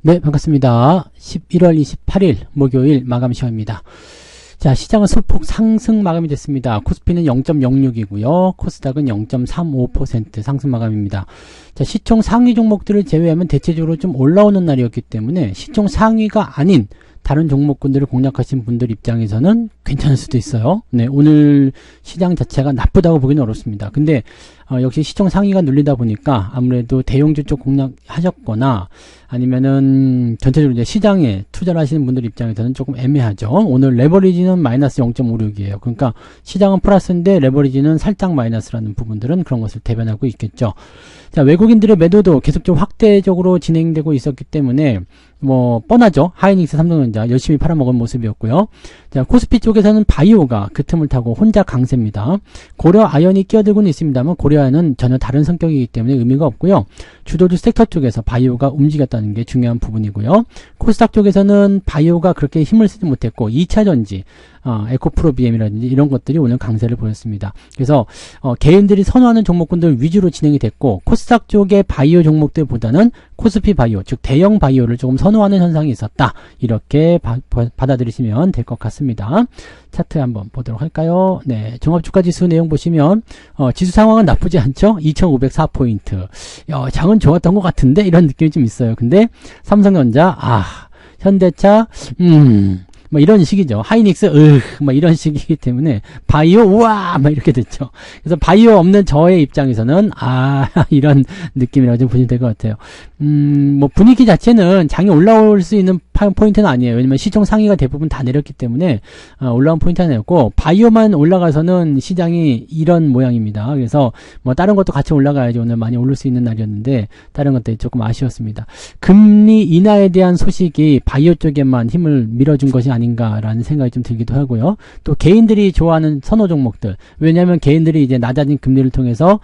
네, 반갑습니다. 11월 28일 목요일 마감 시간입니다. 자, 시장은 소폭 상승 마감이 됐습니다. 코스피는 0.06이고요. 코스닥은 0.35% 상승 마감입니다. 자, 시총 상위 종목들을 제외하면 대체적으로 좀 올라오는 날이었기 때문에 시총 상위가 아닌 다른 종목군들을 공략하신 분들 입장에서는 괜찮을 수도 있어요. 네, 오늘 시장 자체가 나쁘다고 보기는 어렵습니다. 근데 역시 시총 상위가 눌리다 보니까 아무래도 대형주 쪽 공략하셨거나 아니면은 전체적으로 이제 시장에 투자를 하시는 분들 입장에서는 조금 애매하죠. 오늘 레버리지는 마이너스 0.56이에요. 그러니까 시장은 플러스인데 레버리지는 살짝 마이너스라는 부분들은 그런 것을 대변하고 있겠죠. 자, 외국인들의 매도도 계속적으로 확대적으로 진행되고 있었기 때문에 뭐 뻔하죠. 하이닉스, 삼성전자 열심히 팔아먹은 모습이었고요. 자, 코스피 쪽에서는 바이오가 그 틈을 타고 혼자 강세입니다. 고려 아연이 끼어들고는 있습니다만 고려 아연은 전혀 다른 성격이기 때문에 의미가 없고요. 주도주 섹터 쪽에서 바이오가 움직였다는 게 중요한 부분이고요. 코스닥 쪽에서는 바이오가 그렇게 힘을 쓰지 못했고 2차전지 에코프로비엠이라든지 이런 것들이 오늘 강세를 보였습니다. 그래서 개인들이 선호하는 종목군들 위주로 진행이 됐고 코스닥 쪽의 바이오 종목들보다는 코스피 바이오, 즉 대형 바이오를 조금 선호하는 현상이 있었다. 이렇게 받아들이시면 될 것 같습니다. 차트 한번 보도록 할까요? 네, 종합주가지수 내용 보시면 지수 상황은 나쁘지 않죠? 2504포인트. 장은 좋았던 것 같은데 이런 느낌이 좀 있어요. 근데 삼성전자, 현대차, 뭐 이런 식이죠. 하이닉스, 뭐 이런 식이기 때문에 바이오, 우와, 막 이렇게 됐죠. 그래서 바이오 없는 저의 입장에서는 이런 느낌이라고 좀 보시면 될 것 같아요. 뭐 분위기 자체는 장이 올라올 수 있는 포인트는 아니에요. 왜냐면 시총 상위가 대부분 다 내렸기 때문에 올라온 포인트는 아니었고 바이오만 올라가서는 시장이 이런 모양입니다. 그래서 뭐 다른 것도 같이 올라가야지 오늘 많이 오를 수 있는 날이었는데 다른 것들이 조금 아쉬웠습니다. 금리 인하에 대한 소식이 바이오 쪽에만 힘을 밀어준 것이 아닌가라는 생각이 좀 들기도 하고요. 또 개인들이 좋아하는 선호 종목들, 왜냐하면 개인들이 이제 낮아진 금리를 통해서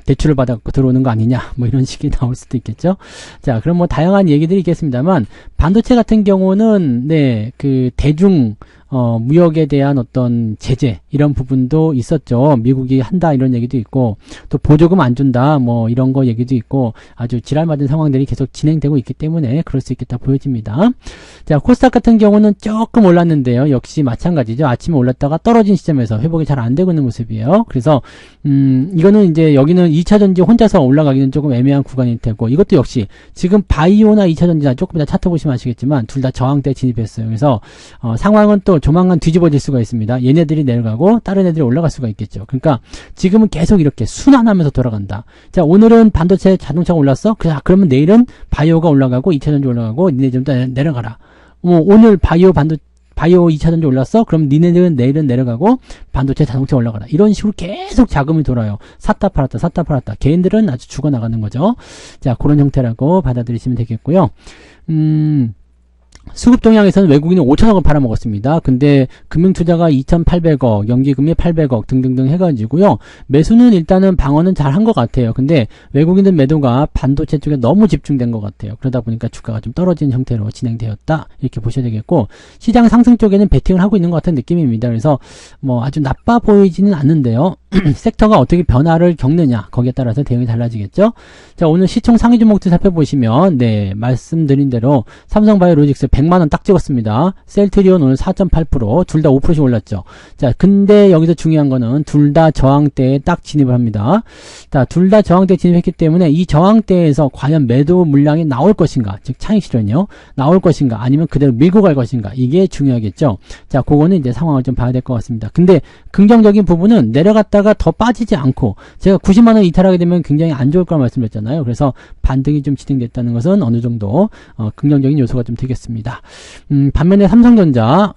대출을 받아갖고 들어오는 거 아니냐 뭐 이런 식이 나올 수도 있겠죠. 자, 그럼 뭐 다양한 얘기들이 있겠습니다만 반도체 같은 경우는 그 대중 무역에 대한 어떤 제재 이런 부분도 있었죠. 미국이 한다 이런 얘기도 있고 또 보조금 안 준다 뭐 이런 거 얘기도 있고 아주 지랄맞은 상황들이 계속 진행되고 있기 때문에 그럴 수 있겠다 보여집니다. 자, 코스닥 같은 경우는 조금 올랐는데요. 역시 마찬가지죠. 아침에 올랐다가 떨어진 시점에서 회복이 잘 안 되고 있는 모습이에요. 그래서 이거는 이제 여기는 2차전지 혼자서 올라가기는 조금 애매한 구간일 테고 이것도 역시 지금 바이오나 2차전지나 조금 이따 차트 보시면 아시겠지만 둘 다 저항대에 진입했어요. 그래서 상황은 또 조만간 뒤집어질 수가 있습니다. 얘네들이 내려가고 다른 애들이 올라갈 수가 있겠죠. 그러니까 지금은 계속 이렇게 순환하면서 돌아간다. 자, 오늘은 반도체 자동차가 올랐어? 그러면 내일은 바이오가 올라가고 2차전지 올라가고 니네 좀 더 내려가라. 오늘 바이오 2차전지 올랐어? 그럼 니네들은 내일은 내려가고 반도체 자동차 올라가라. 이런 식으로 계속 자금이 돌아요. 샀다 팔았다. 개인들은 아주 죽어나가는 거죠. 자, 그런 형태라고 받아들이시면 되겠고요. 수급 동향에서는 외국인이 5천억을 팔아먹었습니다. 근데 금융투자가 2,800억, 연기금이 800억 등등등 해가지고요. 매수는 일단은 방어는 잘 한 것 같아요. 근데 외국인들 매도가 반도체 쪽에 너무 집중된 것 같아요. 그러다 보니까 주가가 좀 떨어지는 형태로 진행되었다. 이렇게 보셔야 되겠고 시장 상승 쪽에는 베팅을 하고 있는 것 같은 느낌입니다. 그래서 뭐 아주 나빠 보이지는 않는데요. 섹터가 어떻게 변화를 겪느냐 거기에 따라서 대응이 달라지겠죠. 자, 오늘 시총 상위 종목들 살펴보시면 말씀드린 대로 삼성바이오로직스 100만원 딱 찍었습니다. 셀트리온 오늘 4.8% 둘 다 5%씩 올랐죠. 자, 근데 여기서 중요한 거는 둘 다 저항대에 딱 진입을 합니다. 자, 둘 다 저항대에 진입했기 때문에 이 저항대에서 과연 매도 물량이 나올 것인가, 즉 차익 실현이요 나올 것인가 아니면 그대로 밀고 갈 것인가, 이게 중요하겠죠. 자, 그거는 이제 상황을 좀 봐야 될 것 같습니다. 근데 긍정적인 부분은 내려갔다가 더 빠지지 않고 제가 90만원 이탈하게 되면 굉장히 안 좋을 거라 말씀드렸잖아요. 그래서 반등이 좀 진행됐다는 것은 어느 정도 긍정적인 요소가 좀 되겠습니다. 반면에 삼성전자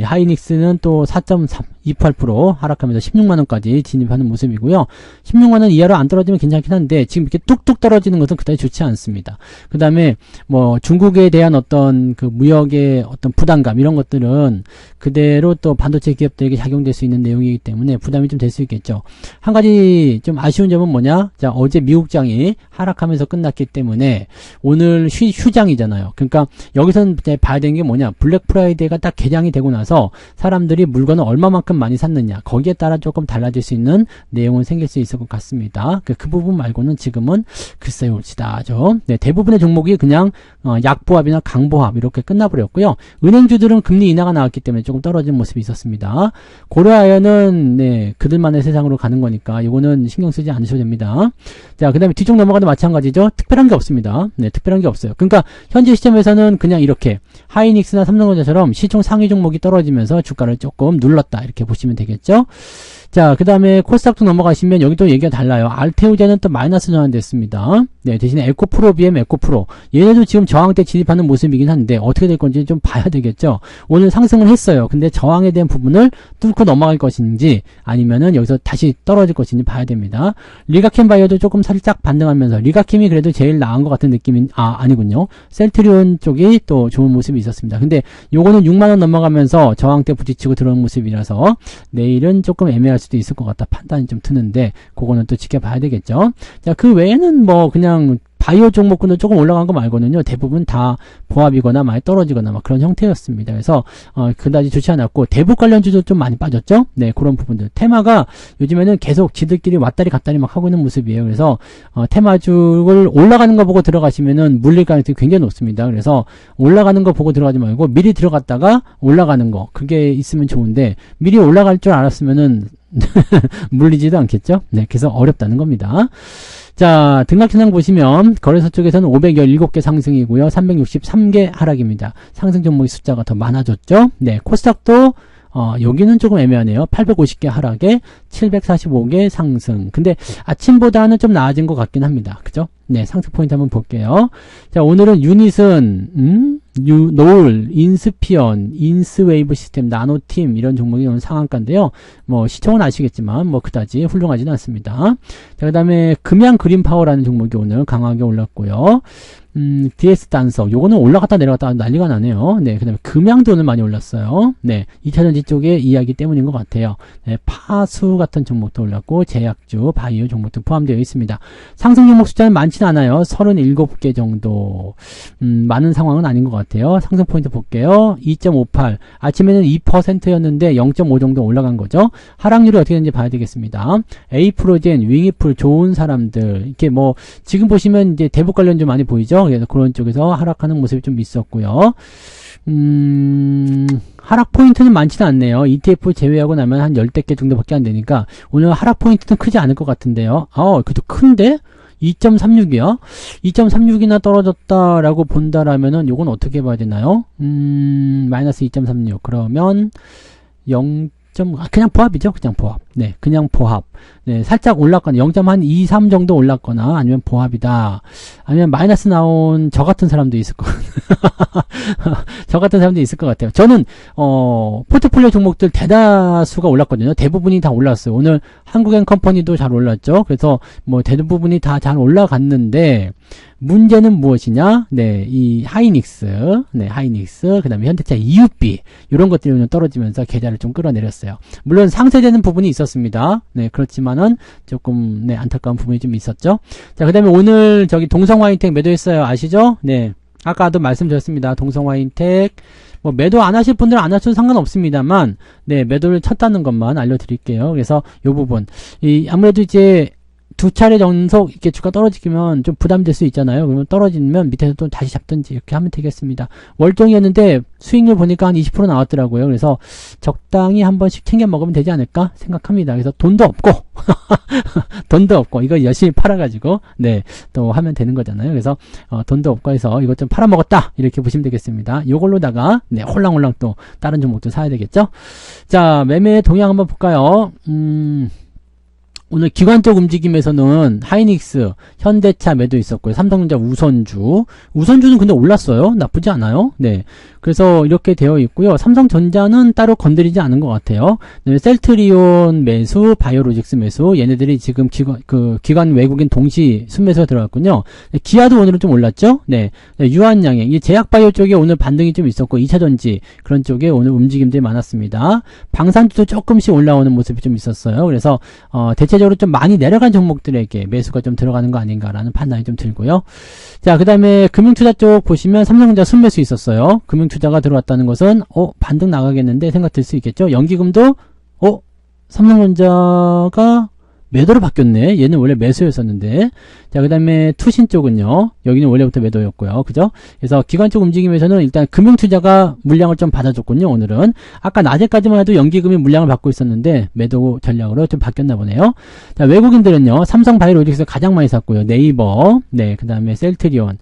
하이닉스는 또 4.28% 하락하면서 16만원까지 진입하는 모습이고요. 16만원 이하로 안 떨어지면 괜찮긴 한데 지금 이렇게 뚝뚝 떨어지는 것은 그다지 좋지 않습니다. 그 다음에 뭐 중국에 대한 어떤 그 무역의 어떤 부담감 이런 것들은 그대로 또 반도체 기업들에게 작용될 수 있는 내용이기 때문에 부담이 좀 될 될 수 있겠죠. 한 가지 좀 아쉬운 점은 뭐냐? 자, 어제 미국장이 하락하면서 끝났기 때문에 오늘 휴장이잖아요. 그러니까 여기서는 봐야 되는 게 뭐냐? 블랙 프라이데이가 딱 개장이 되고 나서 사람들이 물건을 얼마만큼 많이 샀느냐, 거기에 따라 조금 달라질 수 있는 내용은 생길 수 있을 것 같습니다. 그 부분 말고는 지금은 글쎄요 올지다죠. 네, 대부분의 종목이 그냥 약보합이나 강보합 이렇게 끝나버렸고요. 은행주들은 금리 인하가 나왔기 때문에 조금 떨어진 모습이 있었습니다. 고려아연은 네, 그들만의 세상으로 가는 거니까 이거는 신경 쓰지 않으셔도 됩니다. 자, 그 다음에 뒤쪽 넘어가도 마찬가지죠. 특별한 게 없습니다. 네, 특별한 게 없어요. 그러니까 현재 시점에서는 그냥 이렇게 하이닉스나 삼성전자처럼 시총 상위 종목이 떨어지면서 주가를 조금 눌렀다 이렇게 보시면 되겠죠. 자, 그 다음에 코스닥도 넘어가시면 여기 또 얘기가 달라요. 알테오제는 또 마이너스 전환됐습니다. 네, 대신에 에코프로, BM 에코프로 얘네도 지금 저항대 진입하는 모습이긴 한데 어떻게 될 건지 좀 봐야 되겠죠. 오늘 상승을 했어요. 근데 저항에 대한 부분을 뚫고 넘어갈 것인지 아니면은 여기서 다시 떨어질 것인지 봐야 됩니다. 리가캠 바이오도 조금 살짝 반등하면서 리가캠이 그래도 제일 나은 것 같은 느낌인 아니군요. 셀트리온 쪽이 또 좋은 모습이 있었습니다. 근데 요거는 6만원 넘어가면서 저항대 부딪히고 들어오는 모습이라서 내일은 조금 애매할 수도 있을 것 같다 판단이 좀 드는데 그거는 또 지켜봐야 되겠죠. 자, 그 외에는 뭐 그냥 바이오 종목군은 조금 올라간 거 말고는요 대부분 다 보합이거나 많이 떨어지거나 막 그런 형태였습니다. 그래서 그다지 좋지 않았고 대북 관련주도 좀 많이 빠졌죠. 네, 그런 부분들. 테마가 요즘에는 계속 지들끼리 왔다리 갔다리 막 하고 있는 모습이에요. 그래서 테마주를 올라가는 거 보고 들어가시면은 물릴 가능성이 굉장히 높습니다. 그래서 올라가는 거 보고 들어가지 말고 미리 들어갔다가 올라가는 거 그게 있으면 좋은데 미리 올라갈 줄 알았으면은 물리지도 않겠죠. 네, 그래서 어렵다는 겁니다. 자, 등락현황 보시면 거래소 쪽에서는 517개 상승이고요. 363개 하락입니다. 상승 종목의 숫자가 더 많아졌죠. 네, 코스닥도 여기는 조금 애매하네요. 850개 하락에 745개 상승. 근데 아침보다는 좀 나아진 것 같긴 합니다. 그죠? 네, 상승 포인트 한번 볼게요. 자, 오늘은 유닛은 노을, 인스피언, 인스웨이브 시스템, 나노팀 이런 종목이 오늘 상한가인데요. 뭐 시총은 아시겠지만 뭐 그다지 훌륭하지는 않습니다. 자, 그다음에 금양 그린파워라는 종목이 오늘 강하게 올랐고요. DS 단석 요거는 올라갔다 내려갔다 난리가 나네요. 네, 그다음에 금양도 오늘 많이 올랐어요. 네, 2차전지 쪽의 이야기 때문인 것 같아요. 네, 파수 같은 종목도 올랐고 제약주, 바이오 종목도 포함되어 있습니다. 상승 종목 숫자는 많지는 않아요. 37개 정도. 많은 상황은 아닌 것 같아요. 상승 포인트 볼게요. 2.58. 아침에는 2%였는데 0.5 정도 올라간 거죠. 하락률이 어떻게 되는지 봐야 되겠습니다. 에이프로젠, 윙이풀 좋은 사람들 이렇게 뭐 지금 보시면 이제 대북 관련주 많이 보이죠. 그래서 그런 쪽에서 하락하는 모습이 좀 있었고요. 하락 포인트는 많지는 않네요. ETF 제외하고 나면 한 10개 정도밖에 안 되니까 오늘 하락 포인트는 크지 않을 것 같은데요. 그래도 큰데? 2.36이요? 2.36이나 떨어졌다라고 본다라면은 요건 어떻게 봐야 되나요? 마이너스 2.36. 그러면 0. 그냥 보합이죠. 그냥 보합. 네, 그냥 보합. 네, 살짝 올랐거나 0.23 정도 올랐거나 아니면 보합이다. 아니면 마이너스 나온 저 같은 사람도 있을 것 저 같은 사람도 있을 것 같아요. 저는 포트폴리오 종목들 대다수가 올랐거든요. 대부분이 다 올랐어요. 오늘 한국엔컴퍼니도 잘 올랐죠. 그래서 뭐 대부분이 다 잘 올라갔는데 문제는 무엇이냐? 네, 이 하이닉스, 네, 하이닉스, 그 다음에 현대차 EUB, 이런 것들이 오늘 떨어지면서 계좌를 좀 끌어내렸어요. 물론 상쇄되는 부분이 있었습니다. 네, 그렇지만은 조금, 네, 안타까운 부분이 좀 있었죠. 자, 그 다음에 오늘 저기 동성화인텍 매도했어요. 아시죠? 네. 아까도 말씀드렸습니다. 동성화인텍. 뭐 매도 안 하실 분들은 안 하셔도 상관없습니다만, 네, 매도를 쳤다는 것만 알려드릴게요. 그래서 요 부분. 아무래도 이제, 두 차례 연속 이렇게 주가 떨어지면 좀 부담될 수 있잖아요. 그러면 떨어지면 밑에서 또 다시 잡든지 이렇게 하면 되겠습니다. 월정이었는데 수익률 보니까 한 20% 나왔더라고요. 그래서 적당히 한 번씩 챙겨 먹으면 되지 않을까 생각합니다. 그래서 돈도 없고 돈도 없고 이거 열심히 팔아가지고 네, 또 하면 되는 거잖아요. 그래서 돈도 없고 해서 이것 좀 팔아먹었다 이렇게 보시면 되겠습니다. 이걸로다가 네, 홀랑홀랑 또 다른 종목도 사야 되겠죠. 자, 매매 동향 한번 볼까요? 오늘 기관적 움직임에서는 하이닉스, 현대차 매도 있었고요. 삼성전자 우선주는 근데 올랐어요. 나쁘지 않아요. 네. 그래서 이렇게 되어 있고요. 삼성전자는 따로 건드리지 않은 것 같아요. 네, 셀트리온 매수, 바이오로직스 매수, 얘네들이 지금 기관 외국인 동시 순매수가 들어갔군요. 네, 기아도 오늘은 좀 올랐죠? 네. 네, 유한양행, 이 제약바이오 쪽에 오늘 반등이 좀 있었고, 2차전지, 그런 쪽에 오늘 움직임들이 많았습니다. 방산주도 조금씩 올라오는 모습이 좀 있었어요. 그래서, 대체적으로 좀 많이 내려간 종목들에게 매수가 좀 들어가는 거 아닌가라는 판단이 좀 들고요. 자, 그 다음에 금융투자 쪽 보시면 삼성전자 순매수 있었어요. 금융투자가 들어왔다는 것은, 반등 나가겠는데 생각 들 수 있겠죠? 연기금도, 삼성전자가 매도로 바뀌었네. 얘는 원래 매수였었는데. 자, 그 다음에 투신 쪽은요. 여기는 원래부터 매도였고요. 그죠? 그래서 기관적 움직임에서는 일단 금융투자가 물량을 좀 받아줬군요. 오늘은. 아까 낮에까지만 해도 연기금이 물량을 받고 있었는데 매도 전략으로 좀 바뀌었나 보네요. 자, 외국인들은요. 삼성바이오로직스 가장 많이 샀고요. 네이버, 네, 그 다음에 셀트리온,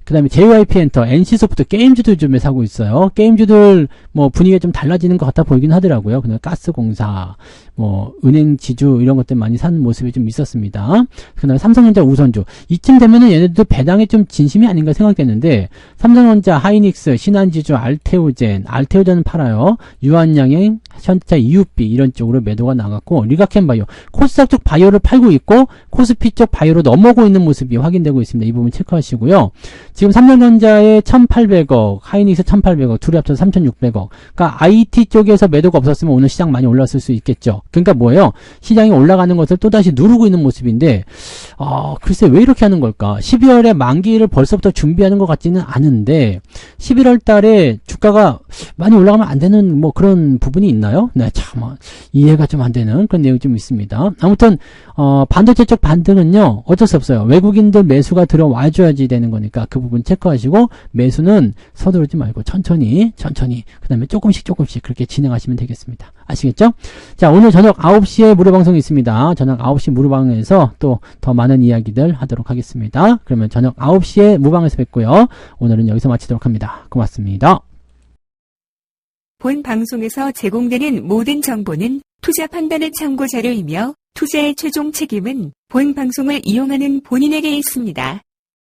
그 다음에 JYP엔터, NC소프트, 게임주들 좀 사고 있어요. 게임주들 뭐 분위기가 좀 달라지는 것 같아 보이긴 하더라고요. 그다음에 가스공사, 뭐 은행 지주 이런 것들 많이 사는 모습이 좀 있었습니다. 그 다음에 삼성전자 우선주. 이쯤 되면은 얘네들도 배당에 좀 진심이 아닌가 생각됐는데 삼성전자, 하이닉스, 신한지주, 알테오젠은 팔아요. 유한양행, 현대차, EUB 이런 쪽으로 매도가 나갔고 리가켄바이오, 코스닥 쪽 바이오를 팔고 있고 코스피 쪽 바이오로 넘어오고 있는 모습이 확인되고 있습니다. 이 부분 체크하시고요. 지금 삼성전자에 1,800억, 하이닉스 1,800억, 둘이 합쳐서 3,600억. 그러니까 IT 쪽에서 매도가 없었으면 오늘 시장 많이 올랐을 수 있겠죠. 그러니까 뭐예요? 시장이 올라가는 것을 또다시 누르고 있는 모습인데 글쎄 왜 이렇게 하는 걸까? 12월에 만기를 벌써부터 준비하는 것 같지는 않은데 11월 달에 주가가 많이 올라가면 안 되는 뭐 그런 부분이 있나요? 네, 참 이해가 좀 안 되는 그런 내용이 좀 있습니다. 아무튼 반도체 쪽 반등은요. 어쩔 수 없어요. 외국인들 매수가 들어와줘야지 되는 거니까 그 부분 체크하시고 매수는 서두르지 말고 천천히 그 다음에 조금씩 그렇게 진행하시면 되겠습니다. 아시겠죠? 자, 오늘 저녁 9시에 무료방송이 있습니다. 저녁 9시 무료방에서 또 더 많은 이야기들 하도록 하겠습니다. 그러면 저녁 9시에 무방에서 뵙고요. 오늘은 여기서 마치도록 합니다. 고맙습니다. 본 방송에서 제공되는 모든 정보는 투자 판단의 참고 자료이며 투자의 최종 책임은 본 방송을 이용하는 본인에게 있습니다.